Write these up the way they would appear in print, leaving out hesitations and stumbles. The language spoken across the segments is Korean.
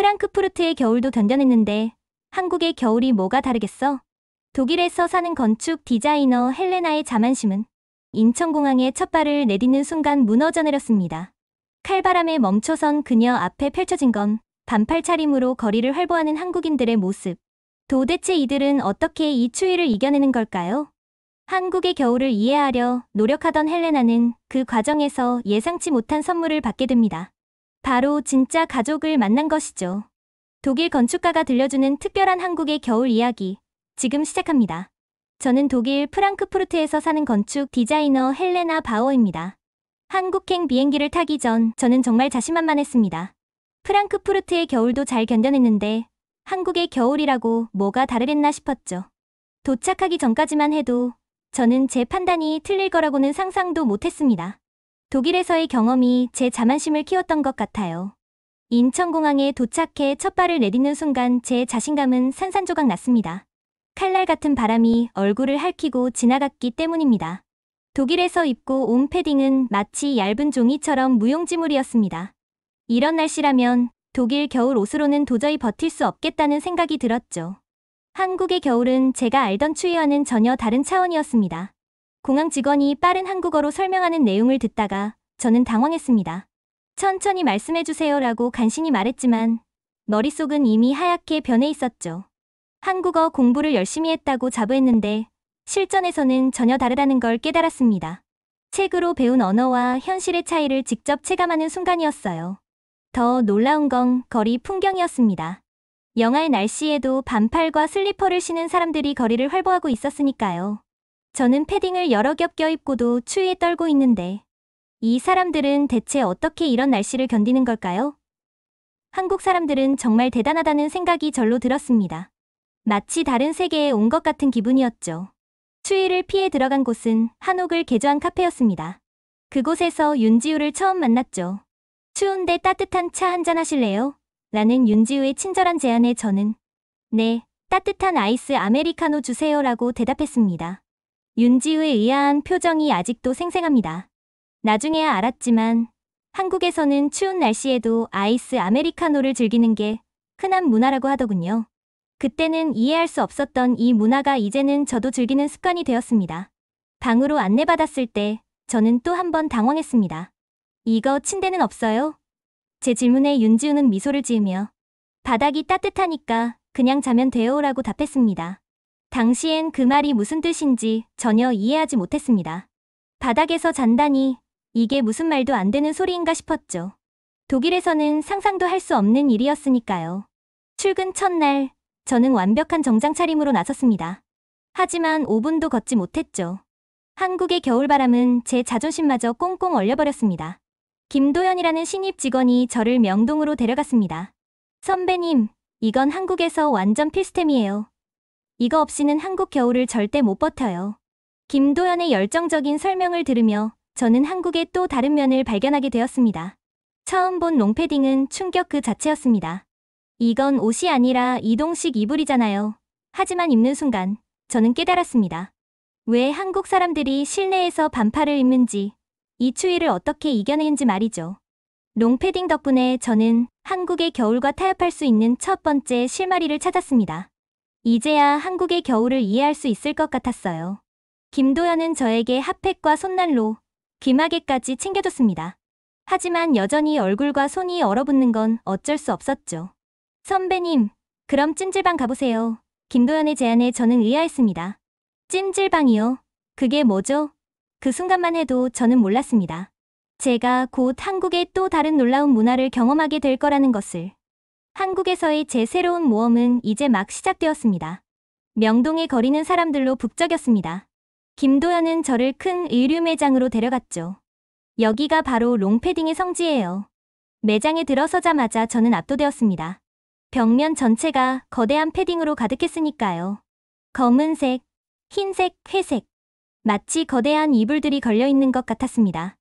프랑크푸르트의 겨울도 견뎌냈는데 한국의 겨울이 뭐가 다르겠어? 독일에서 사는 건축 디자이너 헬레나의 자만심은 인천공항에 첫 발을 내딛는 순간 무너져 내렸습니다. 칼바람에 멈춰선 그녀 앞에 펼쳐진 건 반팔 차림으로 거리를 활보하는 한국인들의 모습. 도대체 이들은 어떻게 이 추위를 이겨내는 걸까요? 한국의 겨울을 이해하려 노력하던 헬레나는 그 과정에서 예상치 못한 선물을 받게 됩니다. 바로 진짜 가족을 만난 것이죠. 독일 건축가가 들려주는 특별한 한국의 겨울 이야기, 지금 시작합니다. 저는 독일 프랑크푸르트에서 사는 건축 디자이너 헬레나 바우어입니다. 한국행 비행기를 타기 전 저는 정말 자신만만했습니다. 프랑크푸르트의 겨울도 잘 견뎌냈는데 한국의 겨울이라고 뭐가 다르랬나 싶었죠. 도착하기 전까지만 해도 저는 제 판단이 틀릴 거라고는 상상도 못했습니다. 독일에서의 경험이 제 자만심을 키웠던 것 같아요. 인천공항에 도착해 첫 발을 내딛는 순간 제 자신감은 산산조각 났습니다. 칼날 같은 바람이 얼굴을 핥히고 지나갔기 때문입니다. 독일에서 입고 온 패딩은 마치 얇은 종이처럼 무용지물이었습니다. 이런 날씨라면 독일 겨울 옷으로는 도저히 버틸 수 없겠다는 생각이 들었죠. 한국의 겨울은 제가 알던 추위와는 전혀 다른 차원이었습니다. 공항 직원이 빠른 한국어로 설명하는 내용을 듣다가 저는 당황했습니다. 천천히 말씀해주세요라고 간신히 말했지만 머릿속은 이미 하얗게 변해 있었죠. 한국어 공부를 열심히 했다고 자부했는데 실전에서는 전혀 다르다는 걸 깨달았습니다. 책으로 배운 언어와 현실의 차이를 직접 체감하는 순간이었어요. 더 놀라운 건 거리 풍경이었습니다. 영하의 날씨에도 반팔과 슬리퍼를 신은 사람들이 거리를 활보하고 있었으니까요. 저는 패딩을 여러 겹 껴입고도 추위에 떨고 있는데 이 사람들은 대체 어떻게 이런 날씨를 견디는 걸까요? 한국 사람들은 정말 대단하다는 생각이 절로 들었습니다. 마치 다른 세계에 온 것 같은 기분이었죠. 추위를 피해 들어간 곳은 한옥을 개조한 카페였습니다. 그곳에서 윤지우를 처음 만났죠. 추운데 따뜻한 차 한잔 하실래요? 라는 윤지우의 친절한 제안에 저는 네, 따뜻한 아이스 아메리카노 주세요라고 대답했습니다. 윤지우의 의아한 표정이 아직도 생생합니다. 나중에야 알았지만 한국에서는 추운 날씨에도 아이스 아메리카노를 즐기는 게 흔한 문화라고 하더군요. 그때는 이해할 수 없었던 이 문화가 이제는 저도 즐기는 습관이 되었습니다. 방으로 안내받았을 때 저는 또 한 번 당황했습니다. 이거 침대는 없어요? 제 질문에 윤지우는 미소를 지으며 바닥이 따뜻하니까 그냥 자면 돼요라고 답했습니다. 당시엔 그 말이 무슨 뜻인지 전혀 이해하지 못했습니다. 바닥에서 잔다니 이게 무슨 말도 안 되는 소리인가 싶었죠. 독일에서는 상상도 할 수 없는 일이었으니까요. 출근 첫날 저는 완벽한 정장 차림으로 나섰습니다. 하지만 5분도 걷지 못했죠. 한국의 겨울바람은 제 자존심마저 꽁꽁 얼려버렸습니다. 김도연이라는 신입 직원이 저를 명동으로 데려갔습니다. 선배님, 이건 한국에서 완전 필수템이에요. 이거 없이는 한국 겨울을 절대 못 버텨요. 김도연의 열정적인 설명을 들으며 저는 한국의 또 다른 면을 발견하게 되었습니다. 처음 본 롱패딩은 충격 그 자체였습니다. 이건 옷이 아니라 이동식 이불이잖아요. 하지만 입는 순간 저는 깨달았습니다. 왜 한국 사람들이 실내에서 반팔을 입는지, 이 추위를 어떻게 이겨내는지 말이죠. 롱패딩 덕분에 저는 한국의 겨울과 타협할 수 있는 첫 번째 실마리를 찾았습니다. 이제야 한국의 겨울을 이해할 수 있을 것 같았어요. 김도연은 저에게 핫팩과 손난로, 귀마개까지 챙겨줬습니다. 하지만 여전히 얼굴과 손이 얼어붙는 건 어쩔 수 없었죠. 선배님, 그럼 찜질방 가보세요. 김도연의 제안에 저는 의아했습니다. 찜질방이요? 그게 뭐죠? 그 순간만 해도 저는 몰랐습니다. 제가 곧 한국의 또 다른 놀라운 문화를 경험하게 될 거라는 것을. 한국에서의 제 새로운 모험은 이제 막 시작되었습니다. 명동에 거리는 사람들로 북적였습니다. 김도연은 저를 큰 의류 매장으로 데려갔죠. 여기가 바로 롱패딩의 성지예요. 매장에 들어서자마자 저는 압도되었습니다. 벽면 전체가 거대한 패딩으로 가득했으니까요. 검은색, 흰색, 회색. 마치 거대한 이불들이 걸려있는 것 같았습니다.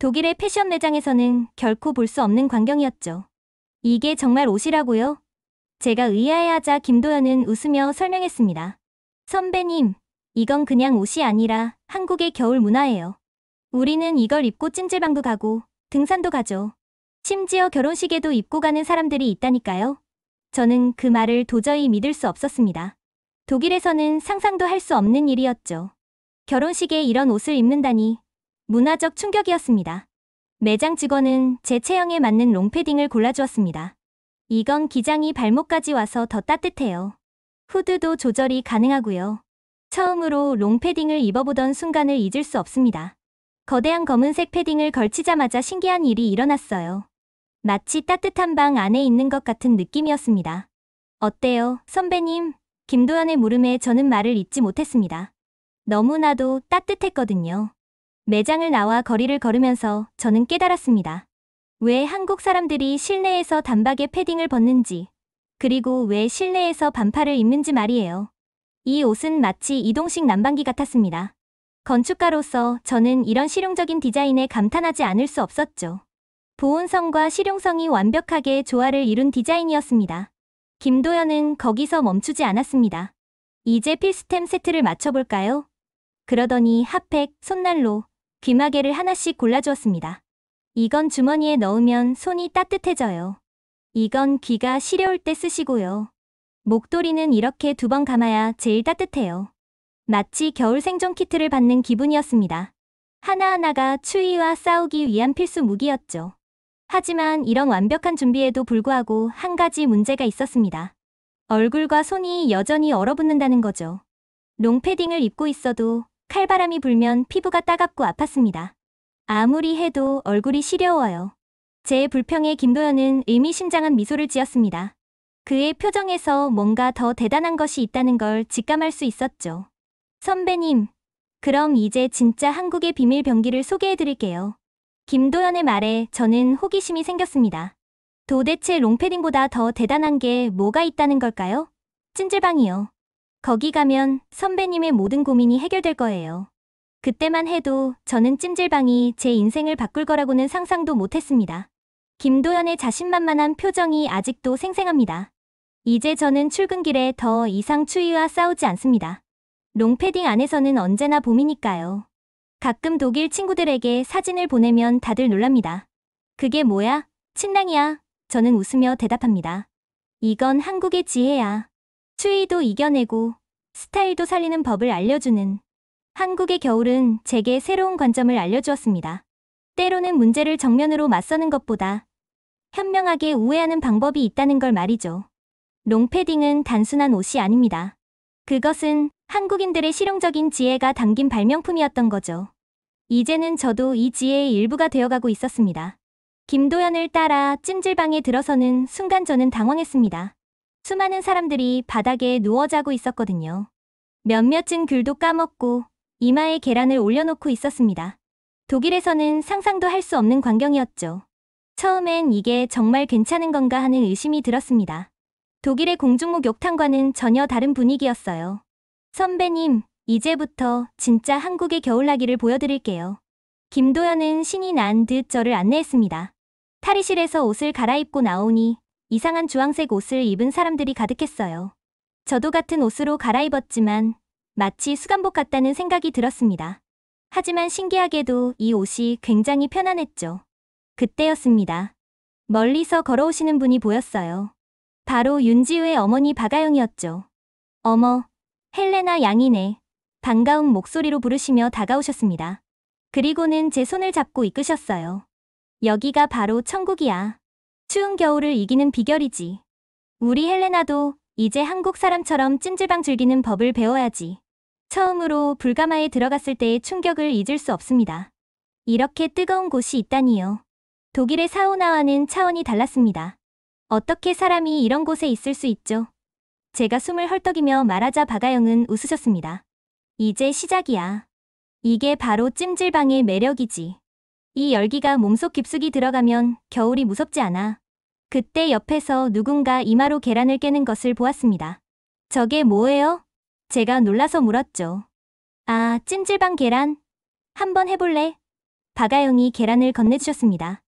독일의 패션 매장에서는 결코 볼 수 없는 광경이었죠. 이게 정말 옷이라고요? 제가 의아해하자 김도연은 웃으며 설명했습니다. 선배님, 이건 그냥 옷이 아니라 한국의 겨울 문화예요. 우리는 이걸 입고 찜질방도 가고 등산도 가죠. 심지어 결혼식에도 입고 가는 사람들이 있다니까요. 저는 그 말을 도저히 믿을 수 없었습니다. 독일에서는 상상도 할 수 없는 일이었죠. 결혼식에 이런 옷을 입는다니 문화적 충격이었습니다. 매장 직원은 제 체형에 맞는 롱패딩을 골라주었습니다. 이건 기장이 발목까지 와서 더 따뜻해요. 후드도 조절이 가능하고요. 처음으로 롱패딩을 입어보던 순간을 잊을 수 없습니다. 거대한 검은색 패딩을 걸치자마자 신기한 일이 일어났어요. 마치 따뜻한 방 안에 있는 것 같은 느낌이었습니다. 어때요, 선배님? 김도연의 물음에 저는 말을 잇지 못했습니다. 너무나도 따뜻했거든요. 매장을 나와 거리를 걸으면서 저는 깨달았습니다. 왜 한국 사람들이 실내에서 단박에 패딩을 벗는지, 그리고 왜 실내에서 반팔을 입는지 말이에요. 이 옷은 마치 이동식 난방기 같았습니다. 건축가로서 저는 이런 실용적인 디자인에 감탄하지 않을 수 없었죠. 보온성과 실용성이 완벽하게 조화를 이룬 디자인이었습니다. 김도연은 거기서 멈추지 않았습니다. 이제 필수템 세트를 맞춰볼까요? 그러더니 핫팩, 손난로, 귀마개를 하나씩 골라주었습니다. 이건 주머니에 넣으면 손이 따뜻해져요. 이건 귀가 시려울 때 쓰시고요. 목도리는 이렇게 2번 감아야 제일 따뜻해요. 마치 겨울 생존 키트를 받는 기분이었습니다. 하나하나가 추위와 싸우기 위한 필수 무기였죠. 하지만 이런 완벽한 준비에도 불구하고 한 가지 문제가 있었습니다. 얼굴과 손이 여전히 얼어붙는다는 거죠. 롱패딩을 입고 있어도 칼바람이 불면 피부가 따갑고 아팠습니다. 아무리 해도 얼굴이 시려워요. 제 불평에 김도연은 의미심장한 미소를 지었습니다. 그의 표정에서 뭔가 더 대단한 것이 있다는 걸 직감할 수 있었죠. 선배님, 그럼 이제 진짜 한국의 비밀 병기를 소개해드릴게요. 김도연의 말에 저는 호기심이 생겼습니다. 도대체 롱패딩보다 더 대단한 게 뭐가 있다는 걸까요? 찜질방이요. 거기 가면 선배님의 모든 고민이 해결될 거예요. 그때만 해도 저는 찜질방이 제 인생을 바꿀 거라고는 상상도 못했습니다. 김도연의 자신만만한 표정이 아직도 생생합니다. 이제 저는 출근길에 더 이상 추위와 싸우지 않습니다. 롱패딩 안에서는 언제나 봄이니까요. 가끔 독일 친구들에게 사진을 보내면 다들 놀랍니다. 그게 뭐야? 침낭이야. 저는 웃으며 대답합니다. 이건 한국의 지혜야. 추위도 이겨내고 스타일도 살리는 법을 알려주는. 한국의 겨울은 제게 새로운 관점을 알려주었습니다. 때로는 문제를 정면으로 맞서는 것보다 현명하게 우회하는 방법이 있다는 걸 말이죠. 롱패딩은 단순한 옷이 아닙니다. 그것은 한국인들의 실용적인 지혜가 담긴 발명품이었던 거죠. 이제는 저도 이 지혜의 일부가 되어가고 있었습니다. 김도연을 따라 찜질방에 들어서는 순간 저는 당황했습니다. 수많은 사람들이 바닥에 누워 자고 있었거든요. 몇몇은 귤도 까먹고 이마에 계란을 올려놓고 있었습니다. 독일에서는 상상도 할 수 없는 광경이었죠. 처음엔 이게 정말 괜찮은 건가 하는 의심이 들었습니다. 독일의 공중목 욕탕과는 전혀 다른 분위기였어요. 선배님, 이제부터 진짜 한국의 겨울나기를 보여드릴게요. 김도연은 신이 난 듯 저를 안내했습니다. 탈의실에서 옷을 갈아입고 나오니 이상한 주황색 옷을 입은 사람들이 가득했어요. 저도 같은 옷으로 갈아입었지만 마치 수감복 같다는 생각이 들었습니다. 하지만 신기하게도 이 옷이 굉장히 편안했죠. 그때였습니다. 멀리서 걸어오시는 분이 보였어요. 바로 윤지우의 어머니 박아영이었죠. 어머, 헬레나 양이네. 반가운 목소리로 부르시며 다가오셨습니다. 그리고는 제 손을 잡고 이끄셨어요. 여기가 바로 천국이야. 추운 겨울을 이기는 비결이지. 우리 헬레나도 이제 한국 사람처럼 찜질방 즐기는 법을 배워야지. 처음으로 불가마에 들어갔을 때의 충격을 잊을 수 없습니다. 이렇게 뜨거운 곳이 있다니요. 독일의 사우나와는 차원이 달랐습니다. 어떻게 사람이 이런 곳에 있을 수 있죠? 제가 숨을 헐떡이며 말하자 박아영은 웃으셨습니다. 이제 시작이야. 이게 바로 찜질방의 매력이지. 이 열기가 몸속 깊숙이 들어가면 겨울이 무섭지 않아. 그때 옆에서 누군가 이마로 계란을 깨는 것을 보았습니다. 저게 뭐예요? 제가 놀라서 물었죠. 아, 찜질방 계란? 한번 해볼래? 박아영이 계란을 건네주셨습니다.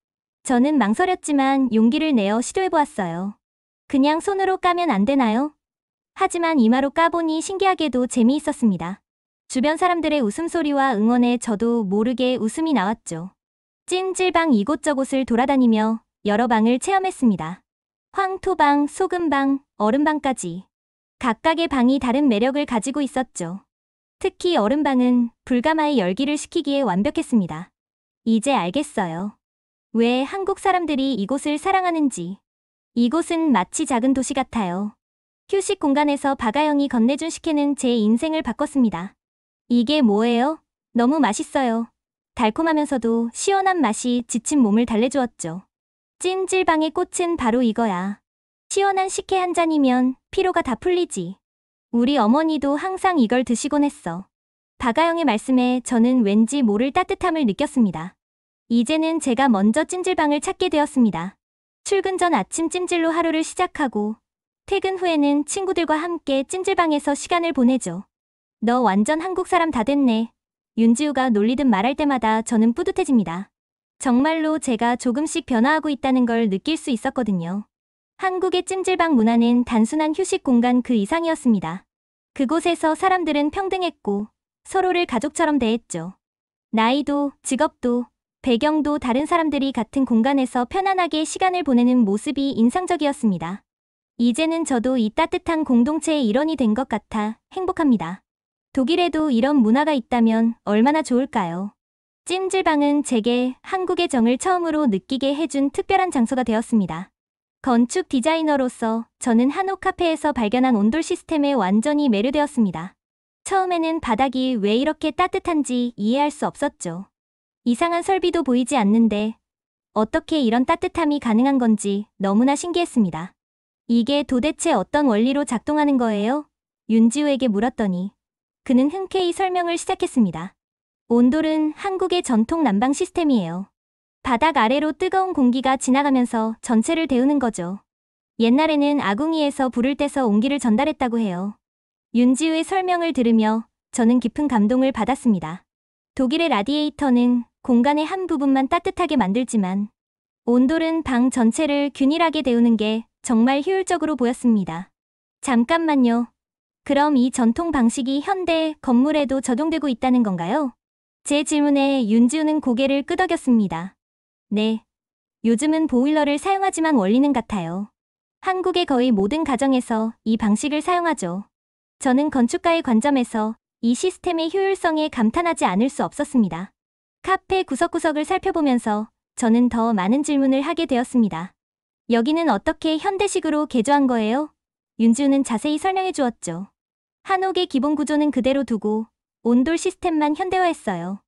저는 망설였지만 용기를 내어 시도해보았어요. 그냥 손으로 까면 안 되나요? 하지만 이마로 까보니 신기하게도 재미있었습니다. 주변 사람들의 웃음소리와 응원에 저도 모르게 웃음이 나왔죠. 찜질방 이곳저곳을 돌아다니며 여러 방을 체험했습니다. 황토방, 소금방, 얼음방까지. 각각의 방이 다른 매력을 가지고 있었죠. 특히 얼음방은 불가마의 열기를 식히기에 완벽했습니다. 이제 알겠어요. 왜 한국 사람들이 이곳을 사랑하는지. 이곳은 마치 작은 도시 같아요. 휴식 공간에서 박아영이 건네준 식혜는 제 인생을 바꿨습니다. 이게 뭐예요? 너무 맛있어요. 달콤하면서도 시원한 맛이 지친 몸을 달래주었죠. 찜질방의 꽃은 바로 이거야. 시원한 식혜 한 잔이면 피로가 다 풀리지. 우리 어머니도 항상 이걸 드시곤 했어. 박아영의 말씀에 저는 왠지 모를 따뜻함을 느꼈습니다. 이제는 제가 먼저 찜질방을 찾게 되었습니다. 출근 전 아침 찜질로 하루를 시작하고 퇴근 후에는 친구들과 함께 찜질방에서 시간을 보내죠. 너 완전 한국 사람 다 됐네. 윤지우가 놀리듯 말할 때마다 저는 뿌듯해집니다. 정말로 제가 조금씩 변화하고 있다는 걸 느낄 수 있었거든요. 한국의 찜질방 문화는 단순한 휴식 공간 그 이상이었습니다. 그곳에서 사람들은 평등했고 서로를 가족처럼 대했죠. 나이도, 직업도, 배경도 다른 사람들이 같은 공간에서 편안하게 시간을 보내는 모습이 인상적이었습니다. 이제는 저도 이 따뜻한 공동체의 일원이 된 것 같아 행복합니다. 독일에도 이런 문화가 있다면 얼마나 좋을까요? 찜질방은 제게 한국의 정을 처음으로 느끼게 해준 특별한 장소가 되었습니다. 건축 디자이너로서 저는 한옥 카페에서 발견한 온돌 시스템에 완전히 매료되었습니다. 처음에는 바닥이 왜 이렇게 따뜻한지 이해할 수 없었죠. 이상한 설비도 보이지 않는데 어떻게 이런 따뜻함이 가능한 건지 너무나 신기했습니다. 이게 도대체 어떤 원리로 작동하는 거예요? 윤지우에게 물었더니 그는 흔쾌히 설명을 시작했습니다. 온돌은 한국의 전통 난방 시스템이에요. 바닥 아래로 뜨거운 공기가 지나가면서 전체를 데우는 거죠. 옛날에는 아궁이에서 불을 떼서 온기를 전달했다고 해요. 윤지우의 설명을 들으며 저는 깊은 감동을 받았습니다. 독일의 라디에이터는 공간의 한 부분만 따뜻하게 만들지만 온돌은 방 전체를 균일하게 데우는 게 정말 효율적으로 보였습니다. 잠깐만요. 그럼 이 전통 방식이 현대 건물에도 적용되고 있다는 건가요? 제 질문에 윤지우는 고개를 끄덕였습니다. 네. 요즘은 보일러를 사용하지만 원리는 같아요. 한국의 거의 모든 가정에서 이 방식을 사용하죠. 저는 건축가의 관점에서 이 시스템의 효율성에 감탄하지 않을 수 없었습니다. 카페 구석구석을 살펴보면서 저는 더 많은 질문을 하게 되었습니다. 여기는 어떻게 현대식으로 개조한 거예요? 윤지우는 자세히 설명해 주었죠. 한옥의 기본 구조는 그대로 두고 온돌 시스템만 현대화했어요.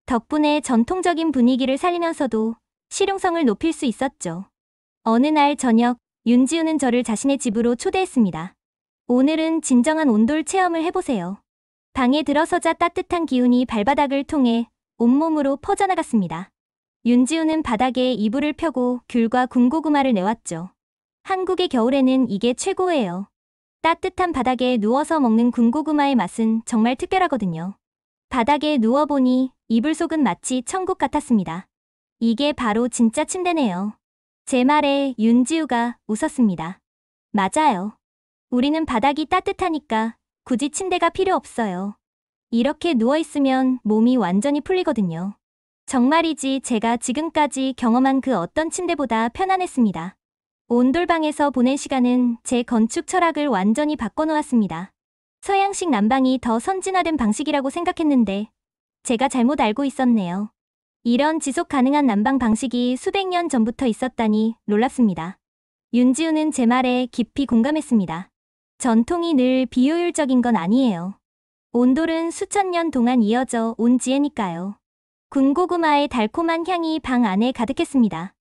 덕분에 전통적인 분위기를 살리면서도 실용성을 높일 수 있었죠. 어느 날 저녁, 윤지우는 저를 자신의 집으로 초대했습니다. 오늘은 진정한 온돌 체험을 해보세요. 방에 들어서자 따뜻한 기운이 발바닥을 통해 온몸으로 퍼져나갔습니다. 윤지우는 바닥에 이불을 펴고 귤과 군고구마를 내왔죠. 한국의 겨울에는 이게 최고예요. 따뜻한 바닥에 누워서 먹는 군고구마의 맛은 정말 특별하거든요. 바닥에 누워보니 이불 속은 마치 천국 같았습니다. 이게 바로 진짜 침대네요. 제 말에 윤지우가 웃었습니다. 맞아요. 우리는 바닥이 따뜻하니까 굳이 침대가 필요 없어요. 이렇게 누워있으면 몸이 완전히 풀리거든요. 정말이지 제가 지금까지 경험한 그 어떤 침대보다 편안했습니다. 온돌방에서 보낸 시간은 제 건축 철학을 완전히 바꿔놓았습니다. 서양식 난방이 더 선진화된 방식이라고 생각했는데 제가 잘못 알고 있었네요. 이런 지속 가능한 난방 방식이 수백 년 전부터 있었다니 놀랍습니다. 윤지우는 제 말에 깊이 공감했습니다. 전통이 늘 비효율적인 건 아니에요. 온돌은 수천 년 동안 이어져 온 지혜니까요. 군고구마의 달콤한 향이 방 안에 가득했습니다.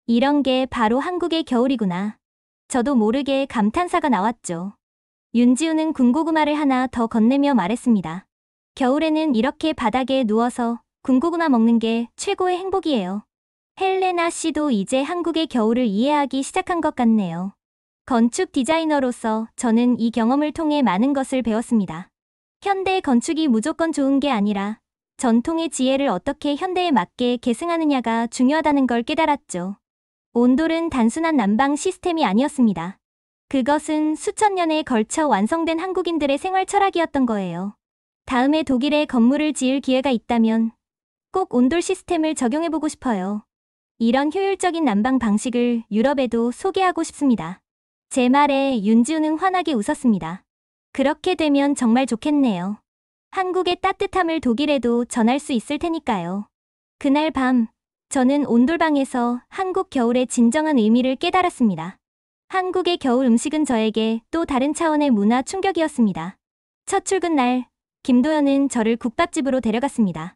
이런 게 바로 한국의 겨울이구나. 저도 모르게 감탄사가 나왔죠. 윤지우는 군고구마를 하나 더 건네며 말했습니다. 겨울에는 이렇게 바닥에 누워서 군고구마 먹는 게 최고의 행복이에요. 헬레나 씨도 이제 한국의 겨울을 이해하기 시작한 것 같네요. 건축 디자이너로서 저는 이 경험을 통해 많은 것을 배웠습니다. 현대 건축이 무조건 좋은 게 아니라 전통의 지혜를 어떻게 현대에 맞게 계승하느냐가 중요하다는 걸 깨달았죠. 온돌은 단순한 난방 시스템이 아니었습니다. 그것은 수천 년에 걸쳐 완성된 한국인들의 생활 철학이었던 거예요. 다음에 독일에 건물을 지을 기회가 있다면 꼭 온돌 시스템을 적용해보고 싶어요. 이런 효율적인 난방 방식을 유럽에도 소개하고 싶습니다. 제 말에 윤지우는 환하게 웃었습니다. 그렇게 되면 정말 좋겠네요. 한국의 따뜻함을 독일에도 전할 수 있을 테니까요. 그날 밤, 저는 온돌방에서 한국 겨울의 진정한 의미를 깨달았습니다. 한국의 겨울 음식은 저에게 또 다른 차원의 문화 충격이었습니다. 첫 출근 날, 김도연은 저를 국밥집으로 데려갔습니다.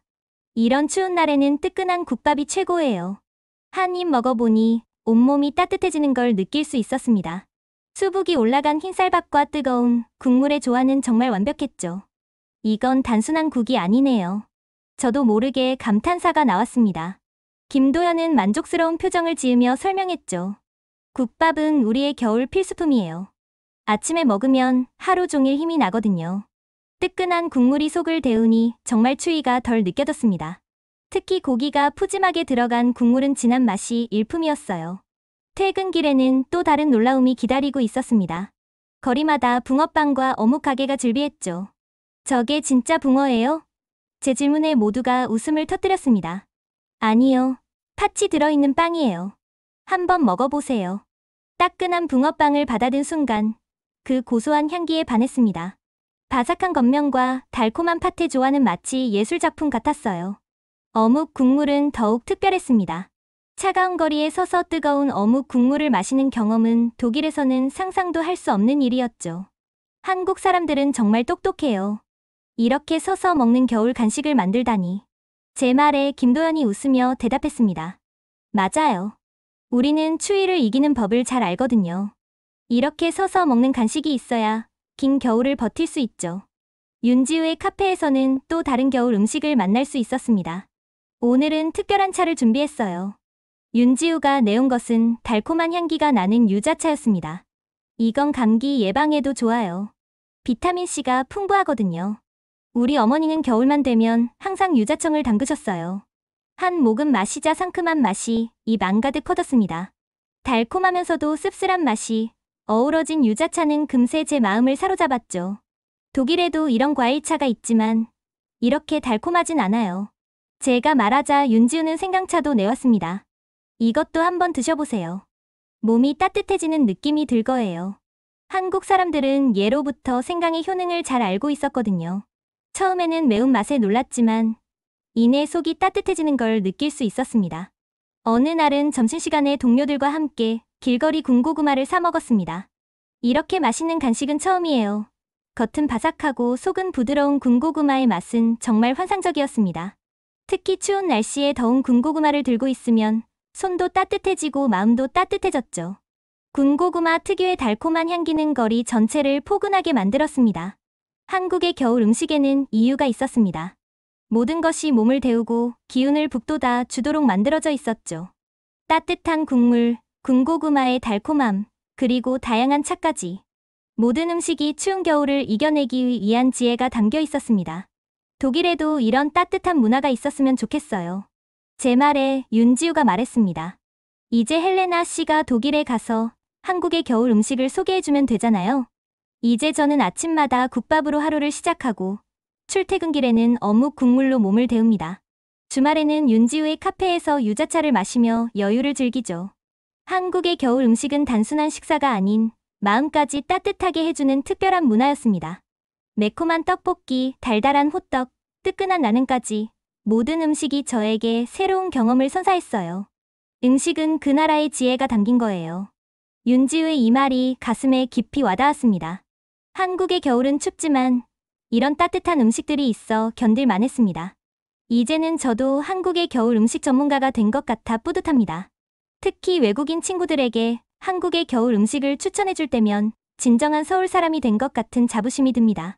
이런 추운 날에는 뜨끈한 국밥이 최고예요. 한 입 먹어보니 온몸이 따뜻해지는 걸 느낄 수 있었습니다. 수북이 올라간 흰쌀밥과 뜨거운 국물의 조화는 정말 완벽했죠. 이건 단순한 국이 아니네요. 저도 모르게 감탄사가 나왔습니다. 김도연은 만족스러운 표정을 지으며 설명했죠. 국밥은 우리의 겨울 필수품이에요. 아침에 먹으면 하루 종일 힘이 나거든요. 뜨끈한 국물이 속을 데우니 정말 추위가 덜 느껴졌습니다. 특히 고기가 푸짐하게 들어간 국물은 진한 맛이 일품이었어요. 퇴근길에는 또 다른 놀라움이 기다리고 있었습니다. 거리마다 붕어빵과 어묵 가게가 즐비했죠. 저게 진짜 붕어예요? 제 질문에 모두가 웃음을 터뜨렸습니다. 아니요. 팥이 들어있는 빵이에요. 한번 먹어보세요. 따끈한 붕어빵을 받아든 순간 그 고소한 향기에 반했습니다. 바삭한 겉면과 달콤한 팥의 조화는 마치 예술작품 같았어요. 어묵 국물은 더욱 특별했습니다. 차가운 거리에 서서 뜨거운 어묵 국물을 마시는 경험은 독일에서는 상상도 할 수 없는 일이었죠. 한국 사람들은 정말 똑똑해요. 이렇게 서서 먹는 겨울 간식을 만들다니. 제 말에 김도연이 웃으며 대답했습니다. 맞아요. 우리는 추위를 이기는 법을 잘 알거든요. 이렇게 서서 먹는 간식이 있어야 긴 겨울을 버틸 수 있죠. 윤지우의 카페에서는 또 다른 겨울 음식을 만날 수 있었습니다. 오늘은 특별한 차를 준비했어요. 윤지우가 내온 것은 달콤한 향기가 나는 유자차였습니다. 이건 감기 예방에도 좋아요. 비타민C가 풍부하거든요. 우리 어머니는 겨울만 되면 항상 유자청을 담그셨어요. 한 모금 마시자 상큼한 맛이 입 안가득 퍼졌습니다. 달콤하면서도 씁쓸한 맛이 어우러진 유자차는 금세 제 마음을 사로잡았죠. 독일에도 이런 과일차가 있지만 이렇게 달콤하진 않아요. 제가 말하자 윤지우는 생강차도 내왔습니다. 이것도 한번 드셔보세요. 몸이 따뜻해지는 느낌이 들 거예요. 한국 사람들은 예로부터 생강의 효능을 잘 알고 있었거든요. 처음에는 매운맛에 놀랐지만 이내 속이 따뜻해지는 걸 느낄 수 있었습니다. 어느 날은 점심시간에 동료들과 함께 길거리 군고구마를 사 먹었습니다. 이렇게 맛있는 간식은 처음이에요. 겉은 바삭하고 속은 부드러운 군고구마의 맛은 정말 환상적이었습니다. 특히 추운 날씨에 더운 군고구마를 들고 있으면 손도 따뜻해지고 마음도 따뜻해졌죠. 군고구마 특유의 달콤한 향기는 거리 전체를 포근하게 만들었습니다. 한국의 겨울 음식에는 이유가 있었습니다. 모든 것이 몸을 데우고 기운을 북돋아 주도록 만들어져 있었죠. 따뜻한 국물, 군고구마의 달콤함, 그리고 다양한 차까지. 모든 음식이 추운 겨울을 이겨내기 위한 지혜가 담겨 있었습니다. 독일에도 이런 따뜻한 문화가 있었으면 좋겠어요. 제 말에 윤지우가 말했습니다. 이제 헬레나 씨가 독일에 가서 한국의 겨울 음식을 소개해주면 되잖아요. 이제 저는 아침마다 국밥으로 하루를 시작하고 출퇴근길에는 어묵 국물로 몸을 데웁니다. 주말에는 윤지우의 카페에서 유자차를 마시며 여유를 즐기죠. 한국의 겨울 음식은 단순한 식사가 아닌 마음까지 따뜻하게 해주는 특별한 문화였습니다. 매콤한 떡볶이, 달달한 호떡, 뜨끈한 라면까지 모든 음식이 저에게 새로운 경험을 선사했어요. 음식은 그 나라의 지혜가 담긴 거예요. 윤지우의 이 말이 가슴에 깊이 와닿았습니다. 한국의 겨울은 춥지만 이런 따뜻한 음식들이 있어 견딜만 했습니다. 이제는 저도 한국의 겨울 음식 전문가가 된 것 같아 뿌듯합니다. 특히 외국인 친구들에게 한국의 겨울 음식을 추천해줄 때면 진정한 서울 사람이 된 것 같은 자부심이 듭니다.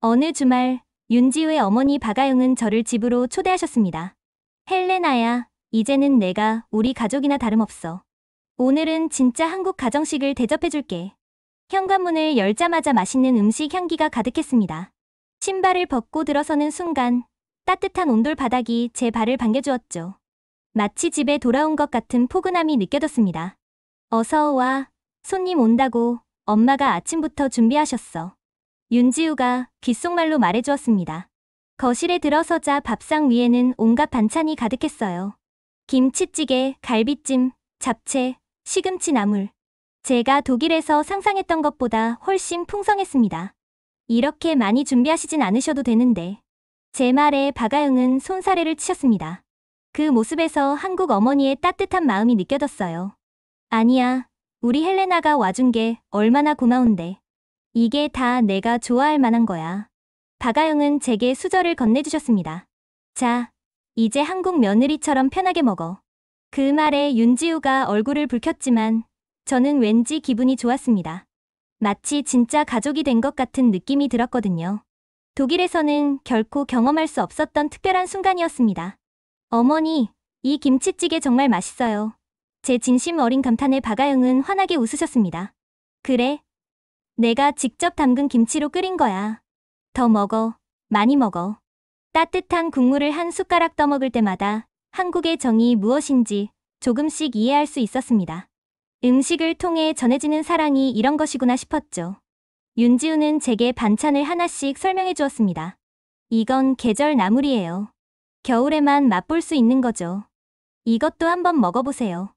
어느 주말 윤지우의 어머니 박아영은 저를 집으로 초대하셨습니다. 헬레나야, 이제는 내가 우리 가족이나 다름없어. 오늘은 진짜 한국 가정식을 대접해줄게. 현관문을 열자마자 맛있는 음식 향기가 가득했습니다. 신발을 벗고 들어서는 순간 따뜻한 온돌 바닥이 제 발을 반겨주었죠. 마치 집에 돌아온 것 같은 포근함이 느껴졌습니다. 어서 와, 손님 온다고 엄마가 아침부터 준비하셨어. 윤지우가 귓속말로 말해주었습니다. 거실에 들어서자 밥상 위에는 온갖 반찬이 가득했어요. 김치찌개, 갈비찜, 잡채, 시금치 나물. 제가 독일에서 상상했던 것보다 훨씬 풍성했습니다. 이렇게 많이 준비하시진 않으셔도 되는데. 제 말에 박아영은 손사래를 치셨습니다. 그 모습에서 한국 어머니의 따뜻한 마음이 느껴졌어요. 아니야, 우리 헬레나가 와준 게 얼마나 고마운데. 이게 다 내가 좋아할 만한 거야. 박아영은 제게 수저를 건네주셨습니다. 자, 이제 한국 며느리처럼 편하게 먹어. 그 말에 윤지우가 얼굴을 붉혔지만 저는 왠지 기분이 좋았습니다. 마치 진짜 가족이 된 것 같은 느낌이 들었거든요. 독일에서는 결코 경험할 수 없었던 특별한 순간이었습니다. 어머니, 이 김치찌개 정말 맛있어요. 제 진심 어린 감탄에 박아영은 환하게 웃으셨습니다. 그래? 내가 직접 담근 김치로 끓인 거야. 더 먹어. 많이 먹어. 따뜻한 국물을 한 숟가락 떠먹을 때마다 한국의 정이 무엇인지 조금씩 이해할 수 있었습니다. 음식을 통해 전해지는 사랑이 이런 것이구나 싶었죠. 윤지우는 제게 반찬을 하나씩 설명해 주었습니다. 이건 계절 나물이에요. 겨울에만 맛볼 수 있는 거죠. 이것도 한번 먹어보세요.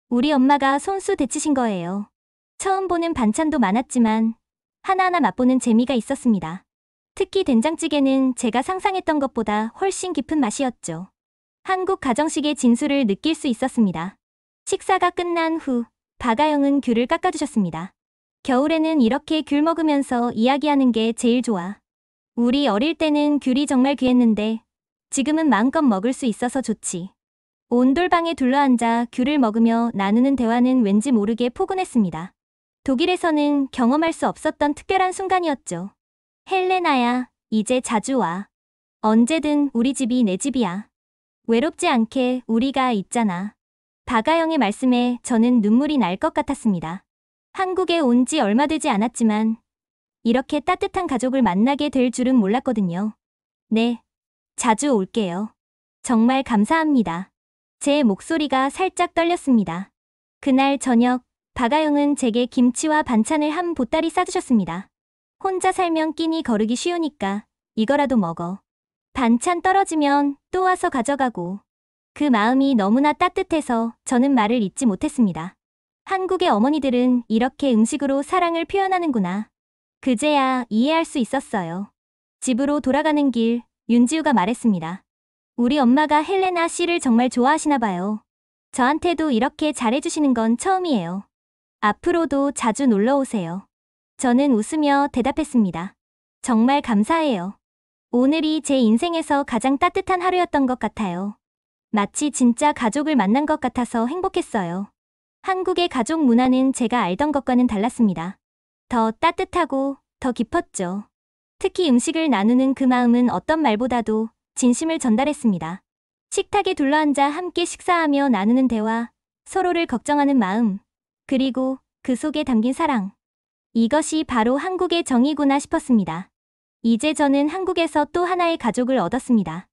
우리 엄마가 손수 데치신 거예요. 처음 보는 반찬도 많았지만 하나하나 맛보는 재미가 있었습니다. 특히 된장찌개는 제가 상상했던 것보다 훨씬 깊은 맛이었죠. 한국 가정식의 진수를 느낄 수 있었습니다. 식사가 끝난 후 박아영은 귤을 깎아주셨습니다. 겨울에는 이렇게 귤 먹으면서 이야기하는 게 제일 좋아. 우리 어릴 때는 귤이 정말 귀했는데 지금은 마음껏 먹을 수 있어서 좋지. 온돌방에 둘러앉아 귤을 먹으며 나누는 대화는 왠지 모르게 포근했습니다. 독일에서는 경험할 수 없었던 특별한 순간이었죠. 헬레나야, 이제 자주 와. 언제든 우리 집이 내 집이야. 외롭지 않게 우리가 있잖아. 박아영의 말씀에 저는 눈물이 날 것 같았습니다. 한국에 온 지 얼마 되지 않았지만 이렇게 따뜻한 가족을 만나게 될 줄은 몰랐거든요. 네, 자주 올게요. 정말 감사합니다. 제 목소리가 살짝 떨렸습니다. 그날 저녁, 박아영은 제게 김치와 반찬을 한 보따리 싸주셨습니다. 혼자 살면 끼니 거르기 쉬우니까 이거라도 먹어. 반찬 떨어지면 또 와서 가져가고. 그 마음이 너무나 따뜻해서 저는 말을 잇지 못했습니다. 한국의 어머니들은 이렇게 음식으로 사랑을 표현하는구나. 그제야 이해할 수 있었어요. 집으로 돌아가는 길, 윤지우가 말했습니다. 우리 엄마가 헬레나 씨를 정말 좋아하시나 봐요. 저한테도 이렇게 잘해주시는 건 처음이에요. 앞으로도 자주 놀러 오세요. 저는 웃으며 대답했습니다. 정말 감사해요. 오늘이 제 인생에서 가장 따뜻한 하루였던 것 같아요. 마치 진짜 가족을 만난 것 같아서 행복했어요. 한국의 가족 문화는 제가 알던 것과는 달랐습니다. 더 따뜻하고 더 깊었죠. 특히 음식을 나누는 그 마음은 어떤 말보다도 진심을 전달했습니다. 식탁에 둘러앉아 함께 식사하며 나누는 대화, 서로를 걱정하는 마음, 그리고 그 속에 담긴 사랑. 이것이 바로 한국의 정이구나 싶었습니다. 이제 저는 한국에서 또 하나의 가족을 얻었습니다.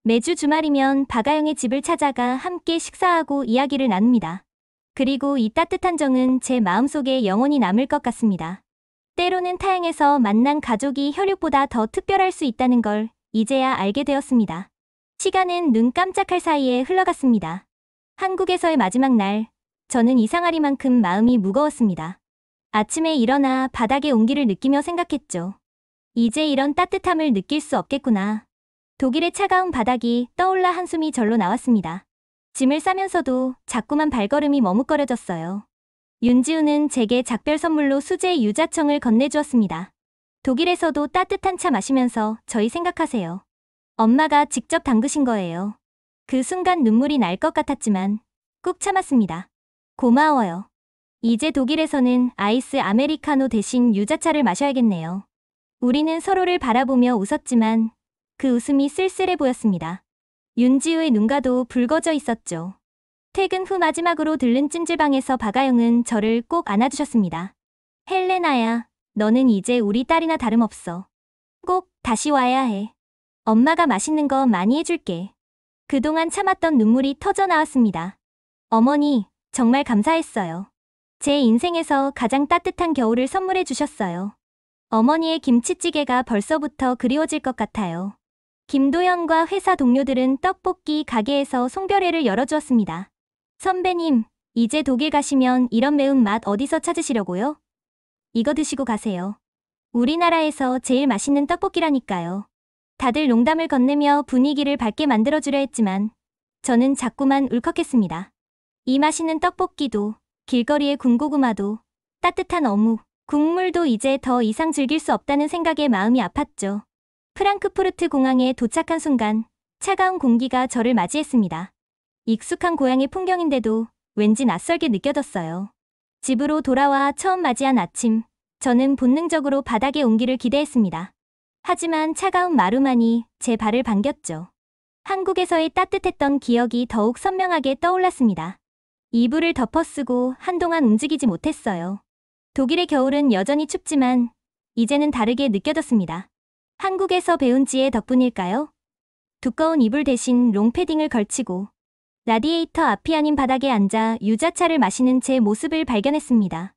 매주 주말이면 박아영의 집을 찾아가 함께 식사하고 이야기를 나눕니다. 그리고 이 따뜻한 정은 제 마음속에 영원히 남을 것 같습니다. 때로는 타향에서 만난 가족이 혈육보다 더 특별할 수 있다는 걸 이제야 알게 되었습니다. 시간은 눈 깜짝할 사이에 흘러갔습니다. 한국에서의 마지막 날, 저는 이상하리만큼 마음이 무거웠습니다. 아침에 일어나 바닥의 온기를 느끼며 생각했죠. 이제 이런 따뜻함을 느낄 수 없겠구나. 독일의 차가운 바닥이 떠올라 한숨이 절로 나왔습니다. 짐을 싸면서도 자꾸만 발걸음이 머뭇거려졌어요. 윤지우는 제게 작별 선물로 수제 유자청을 건네주었습니다. 독일에서도 따뜻한 차 마시면서 저희 생각하세요. 엄마가 직접 담그신 거예요. 그 순간 눈물이 날 것 같았지만 꾹 참았습니다. 고마워요. 이제 독일에서는 아이스 아메리카노 대신 유자차를 마셔야겠네요. 우리는 서로를 바라보며 웃었지만 그 웃음이 쓸쓸해 보였습니다. 윤지우의 눈가도 붉어져 있었죠. 퇴근 후 마지막으로 들른 찜질방에서 박아영은 저를 꼭 안아주셨습니다. 헬레나야, 너는 이제 우리 딸이나 다름없어. 꼭 다시 와야 해. 엄마가 맛있는 거 많이 해줄게. 그동안 참았던 눈물이 터져 나왔습니다. 어머니, 정말 감사했어요. 제 인생에서 가장 따뜻한 겨울을 선물해 주셨어요. 어머니의 김치찌개가 벌써부터 그리워질 것 같아요. 김도현과 회사 동료들은 떡볶이 가게에서 송별회를 열어주었습니다. 선배님, 이제 독일 가시면 이런 매운맛 어디서 찾으시려고요? 이거 드시고 가세요. 우리나라에서 제일 맛있는 떡볶이라니까요. 다들 농담을 건네며 분위기를 밝게 만들어주려 했지만 저는 자꾸만 울컥했습니다. 이 맛있는 떡볶이도, 길거리의 군고구마도, 따뜻한 어묵, 국물도 이제 더 이상 즐길 수 없다는 생각에 마음이 아팠죠. 프랑크푸르트 공항에 도착한 순간 차가운 공기가 저를 맞이했습니다. 익숙한 고향의 풍경인데도 왠지 낯설게 느껴졌어요. 집으로 돌아와 처음 맞이한 아침, 저는 본능적으로 바닥에 온기를 기대했습니다. 하지만 차가운 마루만이 제 발을 반겼죠. 한국에서의 따뜻했던 기억이 더욱 선명하게 떠올랐습니다. 이불을 덮어쓰고 한동안 움직이지 못했어요. 독일의 겨울은 여전히 춥지만 이제는 다르게 느껴졌습니다. 한국에서 배운 지혜 덕분일까요? 두꺼운 이불 대신 롱패딩을 걸치고 라디에이터 앞이 아닌 바닥에 앉아 유자차를 마시는 제 모습을 발견했습니다.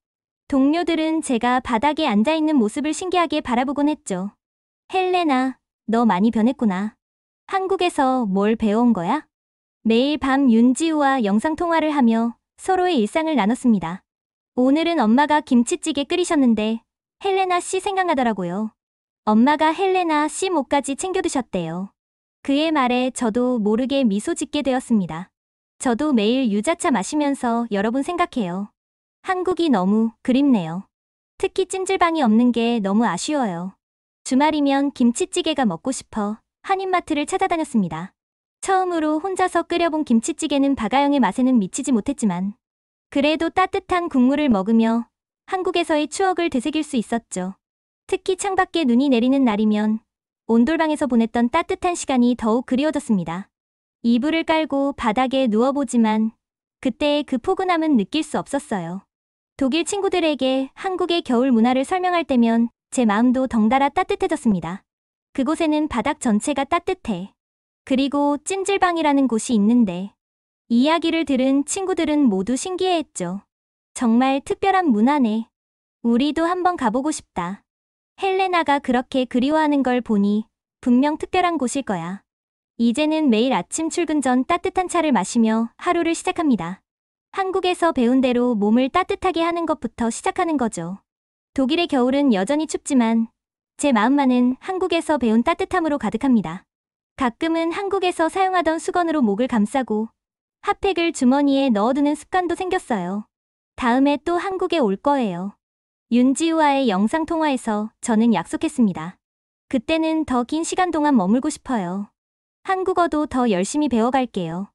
동료들은 제가 바닥에 앉아있는 모습을 신기하게 바라보곤 했죠. 헬레나, 너 많이 변했구나. 한국에서 뭘 배워온 거야? 매일 밤 윤지우와 영상통화를 하며 서로의 일상을 나눴습니다. 오늘은 엄마가 김치찌개 끓이셨는데 헬레나 씨 생각나더라고요. 엄마가 헬레나 씨 목까지 챙겨 드셨대요. 그의 말에 저도 모르게 미소 짓게 되었습니다. 저도 매일 유자차 마시면서 여러분 생각해요. 한국이 너무 그립네요. 특히 찜질방이 없는 게 너무 아쉬워요. 주말이면 김치찌개가 먹고 싶어 한인마트를 찾아다녔습니다. 처음으로 혼자서 끓여본 김치찌개는 박아영의 맛에는 미치지 못했지만 그래도 따뜻한 국물을 먹으며 한국에서의 추억을 되새길 수 있었죠. 특히 창밖에 눈이 내리는 날이면 온돌방에서 보냈던 따뜻한 시간이 더욱 그리워졌습니다. 이불을 깔고 바닥에 누워보지만 그때의 그 포근함은 느낄 수 없었어요. 독일 친구들에게 한국의 겨울 문화를 설명할 때면 제 마음도 덩달아 따뜻해졌습니다. 그곳에는 바닥 전체가 따뜻해. 그리고 찜질방이라는 곳이 있는데 이야기를 들은 친구들은 모두 신기해했죠. 정말 특별한 문화네. 우리도 한번 가보고 싶다. 헬레나가 그렇게 그리워하는 걸 보니 분명 특별한 곳일 거야. 이제는 매일 아침 출근 전 따뜻한 차를 마시며 하루를 시작합니다. 한국에서 배운 대로 몸을 따뜻하게 하는 것부터 시작하는 거죠. 독일의 겨울은 여전히 춥지만 제 마음만은 한국에서 배운 따뜻함으로 가득합니다. 가끔은 한국에서 사용하던 수건으로 목을 감싸고 핫팩을 주머니에 넣어두는 습관도 생겼어요. 다음에 또 한국에 올 거예요. 윤지우와의 영상통화에서 저는 약속했습니다. 그때는 더 긴 시간 동안 머물고 싶어요. 한국어도 더 열심히 배워갈게요.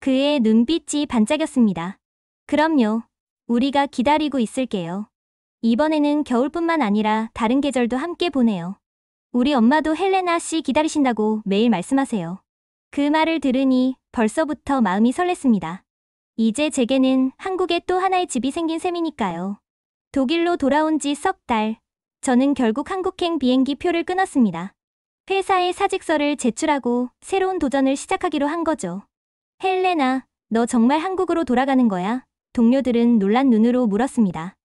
그의 눈빛이 반짝였습니다. 그럼요. 우리가 기다리고 있을게요. 이번에는 겨울뿐만 아니라 다른 계절도 함께 보내요. 우리 엄마도 헬레나 씨 기다리신다고 매일 말씀하세요. 그 말을 들으니 벌써부터 마음이 설렜습니다. 이제 제게는 한국에 또 하나의 집이 생긴 셈이니까요. 독일로 돌아온 지 석 달, 저는 결국 한국행 비행기 표를 끊었습니다. 회사에 사직서를 제출하고 새로운 도전을 시작하기로 한 거죠. 헬레나, 너 정말 한국으로 돌아가는 거야? 동료들은 놀란 눈으로 물었습니다.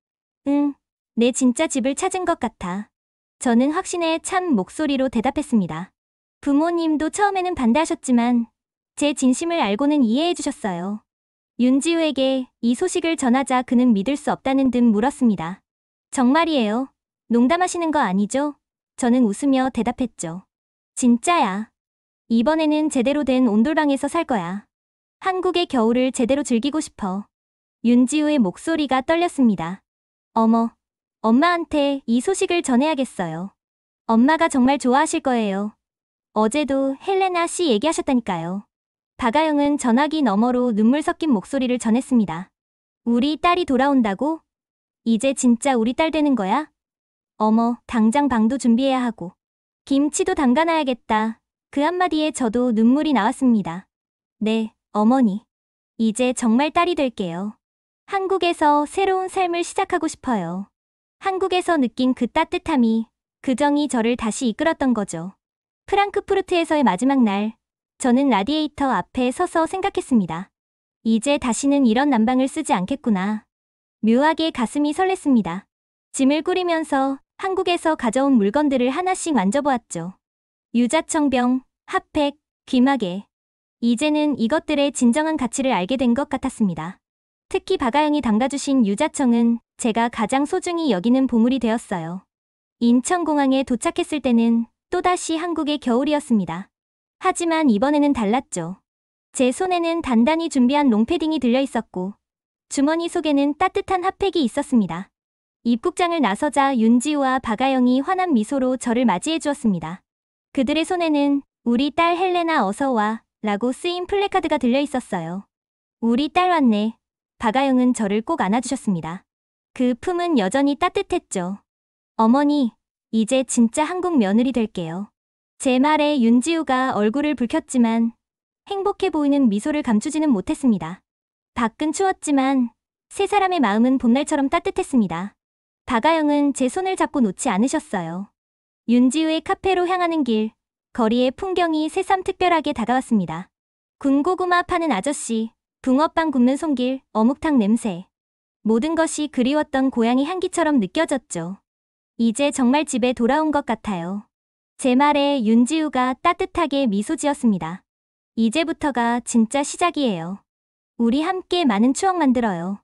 응, 내 진짜 집을 찾은 것 같아. 저는 확신에 찬 목소리로 대답했습니다. 부모님도 처음에는 반대하셨지만 제 진심을 알고는 이해해 주셨어요. 윤지우에게 이 소식을 전하자 그는 믿을 수 없다는 듯 물었습니다. 정말이에요? 농담하시는 거 아니죠? 저는 웃으며 대답했죠. 진짜야. 이번에는 제대로 된 온돌방에서 살 거야. 한국의 겨울을 제대로 즐기고 싶어. 윤지우의 목소리가 떨렸습니다. 어머, 엄마한테 이 소식을 전해야겠어요. 엄마가 정말 좋아하실 거예요. 어제도 헬레나 씨 얘기하셨다니까요. 박아영은 전화기 너머로 눈물 섞인 목소리를 전했습니다. 우리 딸이 돌아온다고? 이제 진짜 우리 딸 되는 거야? 어머, 당장 방도 준비해야 하고. 김치도 담가놔야겠다. 그 한마디에 저도 눈물이 나왔습니다. 네, 어머니. 이제 정말 딸이 될게요. 한국에서 새로운 삶을 시작하고 싶어요. 한국에서 느낀 그 따뜻함이, 그 정이 저를 다시 이끌었던 거죠. 프랑크푸르트에서의 마지막 날, 저는 라디에이터 앞에 서서 생각했습니다. 이제 다시는 이런 난방을 쓰지 않겠구나. 묘하게 가슴이 설렜습니다. 짐을 꾸리면서 한국에서 가져온 물건들을 하나씩 만져보았죠. 유자청병, 핫팩, 귀마개. 이제는 이것들의 진정한 가치를 알게 된 것 같았습니다. 특히 박아영이 담가주신 유자청은 제가 가장 소중히 여기는 보물이 되었어요. 인천공항에 도착했을 때는 또다시 한국의 겨울이었습니다. 하지만 이번에는 달랐죠. 제 손에는 단단히 준비한 롱패딩이 들려 있었고 주머니 속에는 따뜻한 핫팩이 있었습니다. 입국장을 나서자 윤지우와 박아영이 환한 미소로 저를 맞이해 주었습니다. 그들의 손에는 우리 딸 헬레나 어서와 라고 쓰인 플래카드가 들려 있었어요. 우리 딸 왔네. 박아영은 저를 꼭 안아주셨습니다. 그 품은 여전히 따뜻했죠. 어머니, 이제 진짜 한국 며느리 될게요. 제 말에 윤지우가 얼굴을 붉혔지만 행복해 보이는 미소를 감추지는 못했습니다. 밖은 추웠지만 세 사람의 마음은 봄날처럼 따뜻했습니다. 박아영은 제 손을 잡고 놓지 않으셨어요. 윤지우의 카페로 향하는 길, 거리의 풍경이 새삼 특별하게 다가왔습니다. 군고구마 파는 아저씨, 붕어빵 굽는 손길, 어묵탕 냄새. 모든 것이 그리웠던 고향의 향기처럼 느껴졌죠. 이제 정말 집에 돌아온 것 같아요. 제 말에 윤지우가 따뜻하게 미소 지었습니다. 이제부터가 진짜 시작이에요. 우리 함께 많은 추억 만들어요.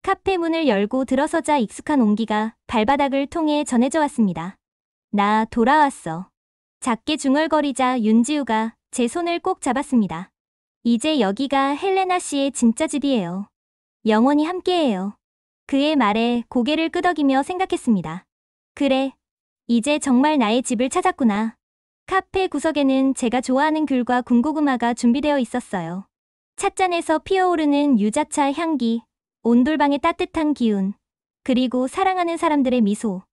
카페 문을 열고 들어서자 익숙한 온기가 발바닥을 통해 전해져 왔습니다. 나 돌아왔어. 작게 중얼거리자 윤지우가 제 손을 꼭 잡았습니다. 이제 여기가 헬레나 씨의 진짜 집이에요. 영원히 함께해요. 그의 말에 고개를 끄덕이며 생각했습니다. 그래, 이제 정말 나의 집을 찾았구나. 카페 구석에는 제가 좋아하는 귤과 군고구마가 준비되어 있었어요. 찻잔에서 피어오르는 유자차 향기, 온돌방의 따뜻한 기운, 그리고 사랑하는 사람들의 미소.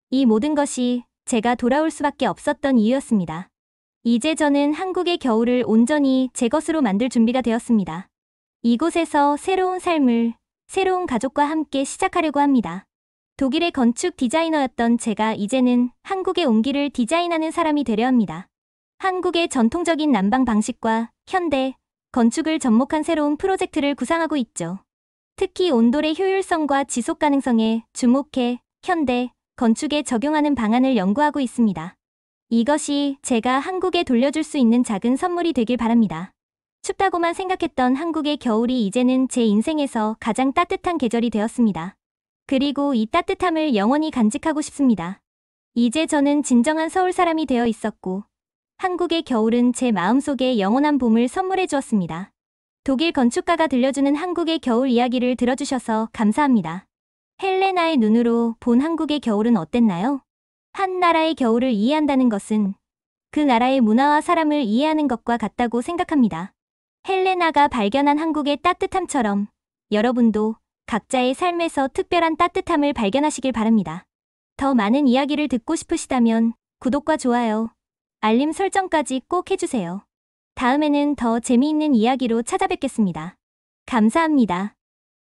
이 모든 것이 제가 돌아올 수밖에 없었던 이유였습니다. 이제 저는 한국의 겨울을 온전히 제 것으로 만들 준비가 되었습니다. 이곳에서 새로운 삶을, 새로운 가족과 함께 시작하려고 합니다. 독일의 건축 디자이너였던 제가 이제는 한국의 온기를 디자인하는 사람이 되려 합니다. 한국의 전통적인 난방 방식과 현대, 건축을 접목한 새로운 프로젝트를 구상하고 있죠. 특히 온돌의 효율성과 지속 가능성에 주목해 현대, 건축에 적용하는 방안을 연구하고 있습니다. 이것이 제가 한국에 돌려줄 수 있는 작은 선물이 되길 바랍니다. 춥다고만 생각했던 한국의 겨울이 이제는 제 인생에서 가장 따뜻한 계절이 되었습니다. 그리고 이 따뜻함을 영원히 간직하고 싶습니다. 이제 저는 진정한 서울 사람이 되어 있었고 한국의 겨울은 제 마음속에 영원한 봄을 선물해 주었습니다. 독일 건축가가 들려주는 한국의 겨울 이야기를 들어주셔서 감사합니다. 헬레나의 눈으로 본 한국의 겨울은 어땠나요? 한 나라의 겨울을 이해한다는 것은 그 나라의 문화와 사람을 이해하는 것과 같다고 생각합니다. 헬레나가 발견한 한국의 따뜻함처럼 여러분도 각자의 삶에서 특별한 따뜻함을 발견하시길 바랍니다. 더 많은 이야기를 듣고 싶으시다면 구독과 좋아요, 알림 설정까지 꼭 해주세요. 다음에는 더 재미있는 이야기로 찾아뵙겠습니다. 감사합니다.